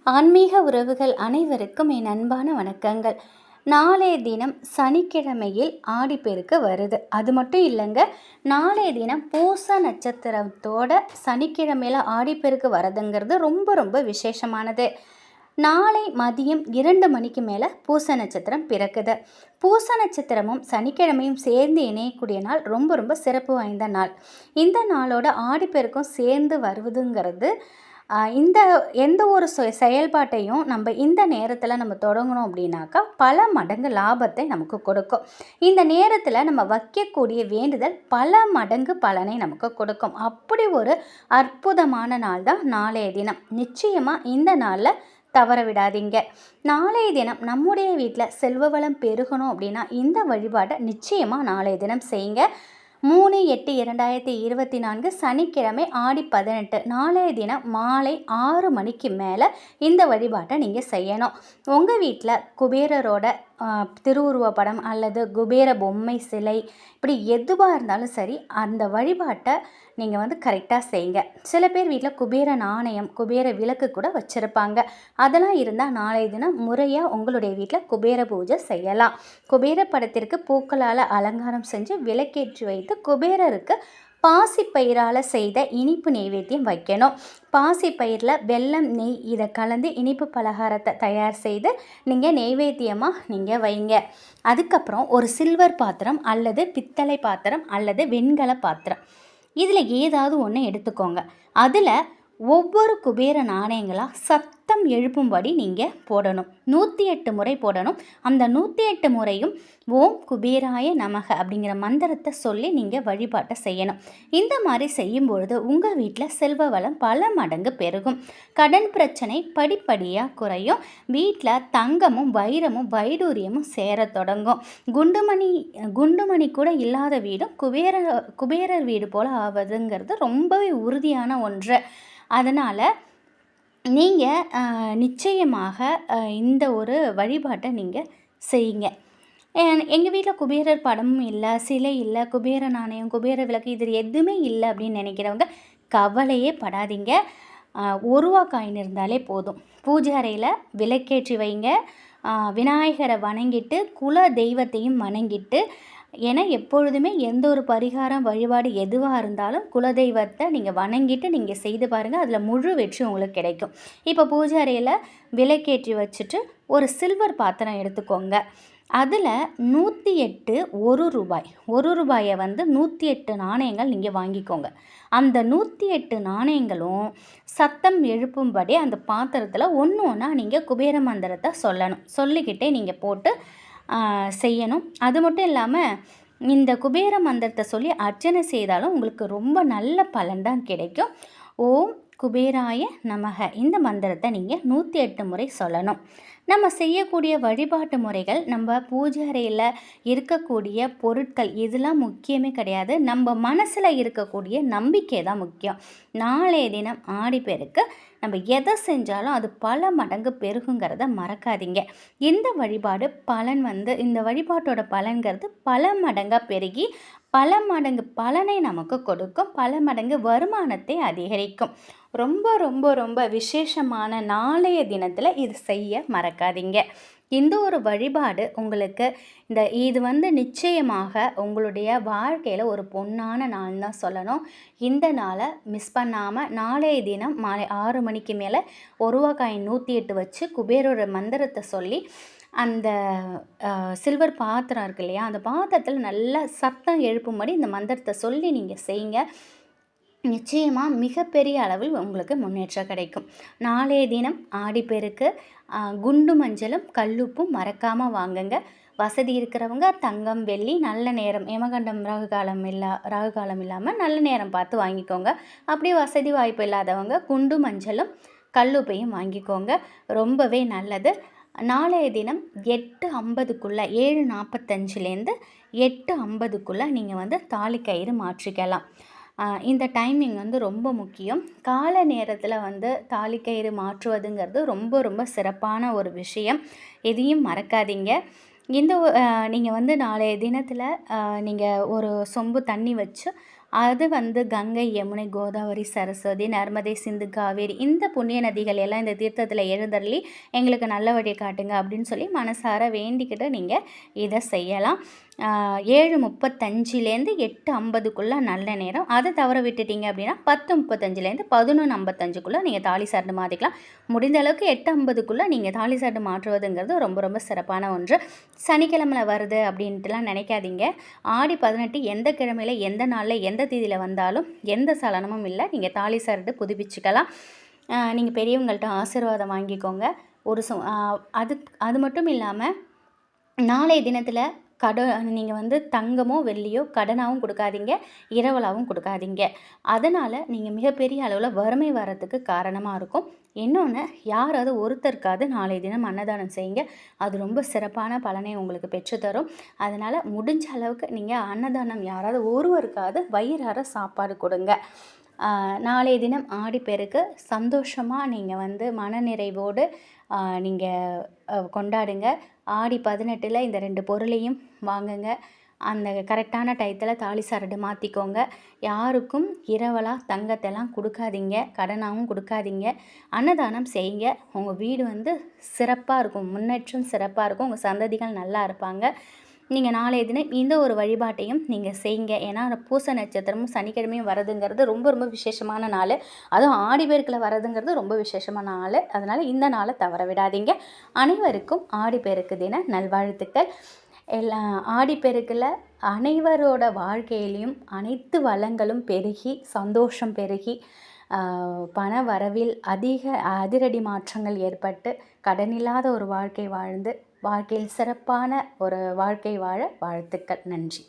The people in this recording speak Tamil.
ஆன்மீக உறவுகள் அனைவருக்கும் என் அன்பான வணக்கங்கள். நாளைய தினம் சனிக்கிழமையில் ஆடிப்பெருக்கு வருது. அது மட்டும் இல்லைங்க, நாளைய தினம் பூச நட்சத்திரத்தோட சனிக்கிழமையில் ஆடிப்பெருக்கு வரதுங்கிறது ரொம்ப ரொம்ப விசேஷமானது. நாளை மதியம் 2 மணிக்கு மேலே பூச நட்சத்திரம் பிறக்குது. பூச நட்சத்திரமும் சனிக்கிழமையும் சேர்ந்து இணையக்கூடிய நாள் ரொம்ப ரொம்ப சிறப்பு வாய்ந்த நாள். இந்த நாளோட ஆடிப்பெருக்கும் சேர்ந்து வருவதுங்கிறது இந்த எந்த ஒரு செயல்பாட்டையும் நம்ம இந்த நேரத்தில் நம்ம தொடங்கணும் அப்படின்னாக்கா பல மடங்கு லாபத்தை நமக்கு கொடுக்கும். இந்த நேரத்தில் நம்ம வைக்கக்கூடிய வேண்டுதல் பல மடங்கு பலனை நமக்கு கொடுக்கும். அப்படி ஒரு அற்புதமான நாள் தான் நாளைய தினம். நிச்சயமாக இந்த நாளில் தவற விடாதீங்க. நாளைய தினம் நம்முடைய வீட்டில் செல்வ வளம் பெருகணும் அப்படின்னா இந்த வழிபாட்டை நிச்சயமாக நாளைய தினம் செய்யுங்க. 3/8/2024 சனிக்கிழமை ஆடி 18 நாளைய தினம் மாலை 6 மணிக்கு மேலே இந்த வழிபாட்டை நீங்கள் செய்யணும். உங்கள் வீட்டில் குபேரரோட திருவுருவ படம் அல்லது குபேர பொம்மை சிலை இப்படி எதுவாக இருந்தாலும் சரி, அந்த வழிபாட்டை நீங்கள் கரெக்டாக செய்யுங்க. சில பேர் வீட்டில் குபேர நாணயம், குபேர விளக்கு கூட வச்சுருப்பாங்க. அதெல்லாம் இருந்தால் நாளைய தினம் முறையாக உங்களுடைய வீட்டில் குபேர பூஜை செய்யலாம். குபேர படத்திற்கு பூக்களால் அலங்காரம் செஞ்சு விளக்கேற்றி வைத்து குபேரருக்கு பாசிப்பயிரால் செய்த இனிப்பு நெய்வேத்தியம் வைக்கணும். பாசிப்பயிரில் வெல்லம், நெய் இதை கலந்து இனிப்பு பலகாரத்தை தயார் செய்து நீங்கள் நெய்வேத்தியமாக நீங்கள் வைங்க. அதுக்கப்புறம் ஒரு சில்வர் பாத்திரம் அல்லது பித்தளை பாத்திரம் அல்லது வெண்கல பாத்திரம், இதில் ஏதாவது ஒன்று எடுத்துக்கோங்க. அதில் ஒவ்வொரு குபேர நாணயங்களாக சத்தம் எழுப்பும்படி நீங்கள் போடணும். 108 முறை போடணும். அந்த 108 முறையும் ஓம் குபேராய நமக அப்படிங்கிற மந்திரத்தை சொல்லி நீங்கள் வழிபாட்டை செய்யணும். இந்த மாதிரி செய்யும்பொழுது உங்கள் வீட்டில் செல்வ வளம் பல மடங்கு பெருகும். கடன் பிரச்சனை படிப்படியாக குறையும். வீட்டில் தங்கமும் வைரமும் வைடூரியமும் சேர தொடங்கும். குண்டுமணி கூட இல்லாத வீடும் குபேரர் வீடு போல் ஆவதுங்கிறது ரொம்பவே உறுதியான ஒன்று. அதனால் நீங்கள் நிச்சயமாக இந்த ஒரு வழிபாட்டை நீங்கள் செய்யுங்க. எங்கள் வீட்டில் குபேரர் படமும் இல்லை, சிலை இல்லை, குபேர நாணயம், குபேர விளக்கு இது எதுவுமே இல்லை அப்படின்னு நினைக்கிறவங்க கவலையே படாதீங்க. 1 ரூபா காயின் இருந்தாலே போதும். பூஜை அறையில் விளக்கேற்றி வைங்க. விநாயகரை வணங்கிட்டு குல தெய்வத்தையும் வணங்கிட்டு, ஏன்னா எப்பொழுதுமே எந்த ஒரு பரிகாரம் வழிபாடு எதுவாக இருந்தாலும் குலதெய்வத்தை நீங்கள் வணங்கிட்டு நீங்கள் செய்து பாருங்கள். அதில் முழு வெற்றி உங்களுக்கு கிடைக்கும். இப்போ பூஜை அறையில் விளக்கேற்றி வச்சுட்டு ஒரு சில்வர் பாத்திரம் எடுத்துக்கோங்க. அதில் 108 1 ரூபாயை 108 நாணயங்கள் நீங்கள் வாங்கிக்கோங்க. அந்த 108 நாணயங்களும் சத்தம் எழுப்பும்படி அந்த பாத்திரத்தில் ஒன்று ஒன்றா நீங்கள் குபேர மந்திரத்தை சொல்லணும். சொல்லிக்கிட்டே நீங்கள் போட்டு செய்யணும். அது மட்டும் இல்லாமல் இந்த குபேர மந்திரத்தை சொல்லி அர்ச்சனை செய்தாலும் உங்களுக்கு ரொம்ப நல்ல பலன்தான் கிடைக்கும். ஓம் குபேராய நமக இந்த மந்திரத்தை நீங்கள் 108 முறை சொல்லணும். நம்ம செய்யக்கூடிய வழிபாட்டு முறைகள், நம்ம பூஜை அறையில் இருக்கக்கூடிய பொருட்கள் இதெல்லாம் முக்கியமே கிடையாது. நம்ம மனசில் இருக்கக்கூடிய நம்பிக்கை தான் முக்கியம். நாளைய தினம் ஆடிப்பெருக்கு நம்ம எதை செஞ்சாலும் அது பல மடங்கு பெருகுங்கிறத மறக்காதீங்க. இந்த வழிபாடு பலன் இந்த வழிபாட்டோட பலன்கிறது பல மடங்காக பெருகி பல மடங்கு பலனை நமக்கு கொடுக்கும். பல மடங்கு வருமானத்தை அதிகரிக்கும். ரொம்ப ரொம்ப ரொம்ப விசேஷமான நாளைய தினத்தில் இது செய்ய மறக்காதீங்க. இந்த ஒரு வழிபாடு உங்களுக்கு இது நிச்சயமாக உங்களுடைய வாழ்க்கையில் ஒரு பொன்னான நாள் தான் சொல்லணும். இந்த நாளை மிஸ் பண்ணாமல் நாளைய தினம் மாலை 6 மணிக்கு மேலே 1 ரூபா காயின் 108 வச்சு குபேரோட மந்திரத்தை சொல்லி அந்த சில்வர் பாத்திரம் இருக்கு இல்லையா, அந்த பாத்திரத்தில் நல்லா சத்தம் எழுப்பும்படி இந்த மந்திரத்தை சொல்லி நீங்கள் செய்யுங்க. நிச்சயமாக மிகப்பெரிய அளவில் உங்களுக்கு முன்னேற்றம் கிடைக்கும். நாளைய தினம் ஆடிப்பெருக்கு குண்டு மஞ்சளும் கல்லுப்பும் மறக்காமல் வாங்குங்க. வசதி இருக்கிறவங்க தங்கம், வெள்ளி, நல்ல நேரம், யமகண்டம் ராகு காலம் இல்லாமல் நல்ல நேரம் பார்த்து வாங்கிக்கோங்க. அப்படி வசதி வாய்ப்பு இல்லாதவங்க குண்டு மஞ்சளும் கல்லுப்பையும் வாங்கிக்கோங்க. ரொம்பவே நல்லது. நாளைய தினம் 8:50க்குள்ளே 7:45லேருந்து 8:50க்குள்ளே நீங்கள் தாலி கயிறு மாற்றிக்கலாம். இந்த டைமிங் ரொம்ப முக்கியம். கால நேரத்தில் தாலி கயிறு மாற்றுவதுங்கிறது ரொம்ப ரொம்ப சிறப்பான ஒரு விஷயம். எதையும் மறக்காதீங்க. இந்த நீங்கள் நாளைய தினத்தில் நீங்கள் ஒரு சொம்பு தண்ணி வச்சு அது வந்து கங்கை, யமுனை, கோதாவரி, சரஸ்வதி, நர்மதை, சிந்து, காவேரி இந்த புண்ணிய நதிகள் எல்லாம் இந்த தீர்த்தத்தில் எழுந்தருளி எங்களுக்கு நல்ல வழியை காட்டுங்க அப்படின்னு சொல்லி மனசார வேண்டிக்கிட்டு நீங்கள் இதை செய்யலாம். 7:35லேருந்து 8:50க்குள்ளே நல்ல நேரம். அதை தவற விட்டுட்டீங்க அப்படின்னா 10:35லேருந்து 11:55க்குள்ளே நீங்கள் தாலி சரடு மாற்றிக்கலாம். முடிந்த அளவுக்கு 8:50க்குள்ளே நீங்கள் தாலி சரடு மாற்றுவதுங்கிறது ரொம்ப ரொம்ப சிறப்பான ஒன்று. சனிக்கிழமை வருது அப்படின்ட்டுலாம் நினைக்காதீங்க. ஆடி 18 எந்த கிழமையில், எந்த நாளில், எந்த தேதியில் வந்தாலும் எந்த சலனமும் இல்லை. நீங்கள் தாலி சரடு புதுப்பிச்சுக்கலாம். நீங்கள் பெரியவங்கள்ட்ட ஆசீர்வாதம் வாங்கிக்கோங்க. அது மட்டும் இல்லாமல் நாளைய தினத்தில் நீங்கள் வந்து தங்கமோ வெள்ளியோ கடனாகவும் கொடுக்காதீங்க, இரவலாகவும் கொடுக்காதீங்க. அதனால் நீங்கள் மிகப்பெரிய அளவில் வறுமை வரத்துக்கு காரணமாக இருக்கும். இன்னொன்று, யாராவது ஒருத்தருக்காவது நாளைய தினம் அன்னதானம் செய்யுங்க. அது ரொம்ப சிறப்பான பலனை உங்களுக்கு பெற்றுத்தரும். அதனால் முடிஞ்ச அளவுக்கு நீங்கள் அன்னதானம் யாராவது ஒருவருக்காவது வயிறார சாப்பாடு கொடுங்க. நாளைய தினம் ஆடிப்பெருக்கு சந்தோஷமாக நீங்கள் வந்து மனநிறைவோடு நீங்கள் கொண்டாடுங்க. ஆடி 18ல் இந்த 2 பொருளையும் வாங்குங்க. அந்த கரெக்டான டயத்தில் தாலி சரடு மாற்றிக்கோங்க. யாருக்கும் இரவலாக தங்கத்தெல்லாம் கொடுக்காதீங்க, கடனாகவும் கொடுக்காதீங்க. அன்னதானம் செய்யுங்க. உங்கள் வீடு வந்து சிறப்பாக இருக்கும், முன்னேற்றம் சிறப்பாக இருக்கும். உங்கள் சந்ததிகள் நல்லா இருப்பாங்க. நீங்கள் நாளைய தினம் இந்த ஒரு வழிபாட்டையும் நீங்கள் செய்யுங்க. ஏன்னா பூச நட்சத்திரமும் சனிக்கிழமையும் வரதுங்கிறது ரொம்ப ரொம்ப விசேஷமான நாள். அதுவும் ஆடிப்பெருக்கில் வரதுங்கிறது ரொம்ப விசேஷமான நாள். அதனால் இந்த நாளை தவற விடாதீங்க. அனைவருக்கும் ஆடிப்பெருக்கு தின நல்வாழ்த்துக்கள். ஆடிப்பெருக்கில் அனைவரோட வாழ்க்கையிலையும் அனைத்து வளங்களும் பெருகி, சந்தோஷம் பெருகி, பண வரவில் அதிரடி மாற்றங்கள் ஏற்பட்டு, கடனில்லாத ஒரு வாழ்க்கை வாழ்ந்து, வாழ்க்கையில் சிறப்பான ஒரு வாழ்க்கை வாழ வாழ்த்துக்கள். நன்றி.